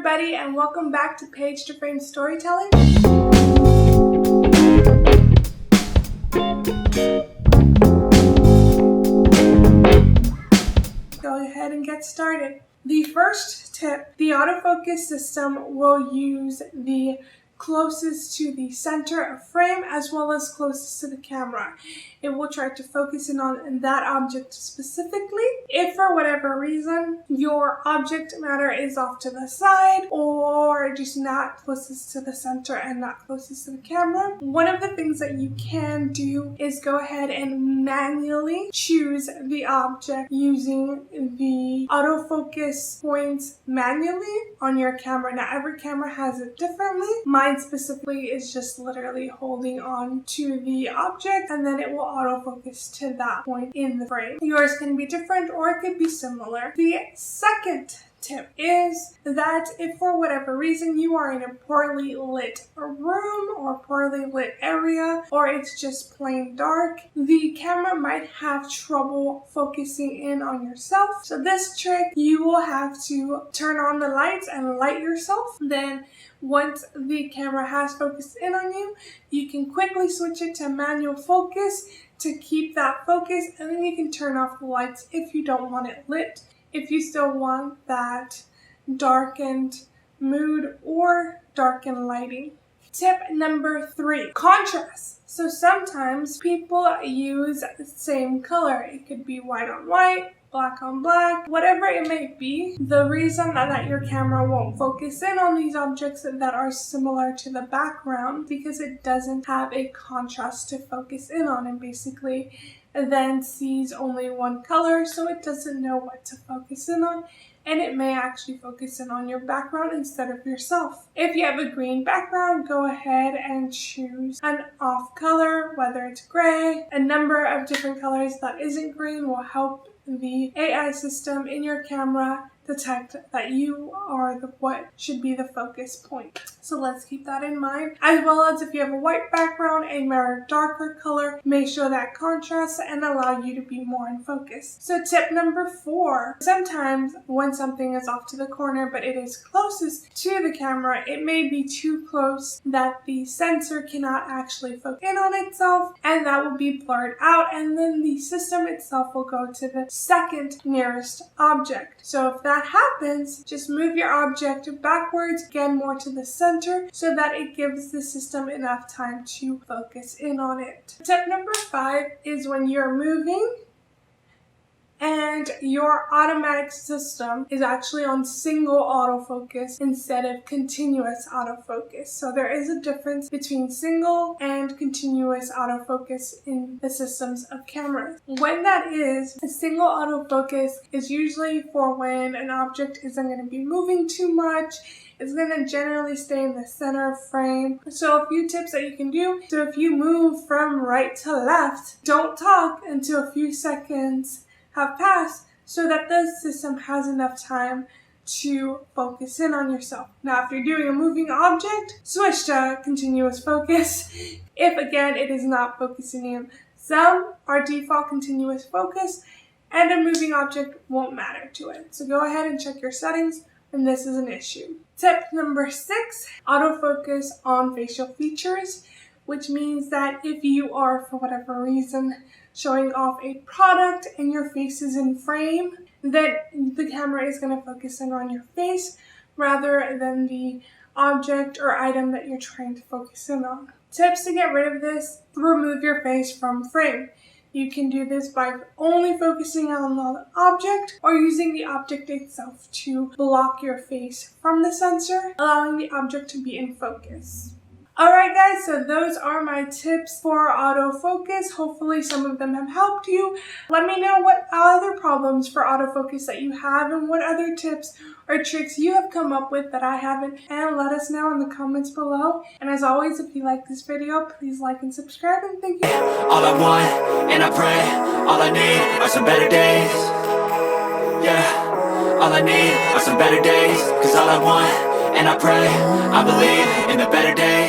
everybody, and welcome back to Page to Frame Storytelling. Go ahead and get started. The first tip, the autofocus system will use the closest to the center of frame as well as closest to the camera. It will try to focus in on that object specifically. If for whatever reason your object matter is off to the side or just not closest to the center and not closest to the camera, one of the things that you can do is go ahead and manually choose the object using the autofocus points manually on your camera. Now every camera has it differently. Mine specifically is just literally holding on to the object and then it will autofocus to that point in the frame. Yours can be different or it could be similar. The second tip is that if for whatever reason you are in a poorly lit room or poorly lit area, or it's just plain dark, the camera might have trouble focusing in on yourself. So this trick, you will have to turn on the lights and light yourself. Then once the camera has focused in on you, you can quickly switch it to manual focus to keep that focus, and then you can turn off the lights if you don't want it lit, if you still want that darkened mood or darkened lighting. Tip number 3, contrast. So sometimes people use the same color. It could be white on white, black on black, whatever it may be. The reason that your camera won't focus in on these objects that are similar to the background because it doesn't have a contrast to focus in on, and basically then sees only one color, so it doesn't know what to focus in on, and it may actually focus in on your background instead of yourself. If you have a green background, go ahead and choose an off color, whether it's gray. A number of different colors that isn't green will help the AI system in your camera detect that you are what should be the focus point. So let's keep that in mind. As well as if you have a white background, a more darker color may show that contrast and allow you to be more in focus. So tip number 4, sometimes when something is off to the corner but it is closest to the camera, it may be too close that the sensor cannot actually focus in on itself, and that will be blurred out, and then the system itself will go to the second nearest object. So if that happens, just move your object backwards, again more to the center, so that it gives the system enough time to focus in on it. Tip number 5 is when you're moving and your automatic system is actually on single autofocus instead of continuous autofocus. So there is a difference between single and continuous autofocus in the systems of cameras. When that is, a single autofocus is usually for when an object isn't going to be moving too much. It's going to generally stay in the center of frame. So a few tips that you can do. So if you move from right to left, don't talk until a few seconds have passed so that the system has enough time to focus in on yourself. Now, if you're doing a moving object, switch to continuous focus. If again, it is not focusing in, some are default continuous focus and a moving object won't matter to it. So go ahead and check your settings when this is an issue. Tip number 6, autofocus on facial features, which means that if you are, for whatever reason, showing off a product and your face is in frame, that the camera is going to focus in on your face rather than the object or item that you're trying to focus in on. Tips to get rid of this: remove your face from frame. You can do this by only focusing on the object or using the object itself to block your face from the sensor, allowing the object to be in focus. Alright guys, so those are my tips for autofocus. Hopefully some of them have helped you. Let me know what other problems for autofocus that you have and what other tips or tricks you have come up with that I haven't, and let us know in the comments below. And as always, if you like this video, please like and subscribe, and thank you. All I want, and I pray, all I need are some better days. Yeah, all I need are some better days. Cause all I want, and I pray, I believe in the better days.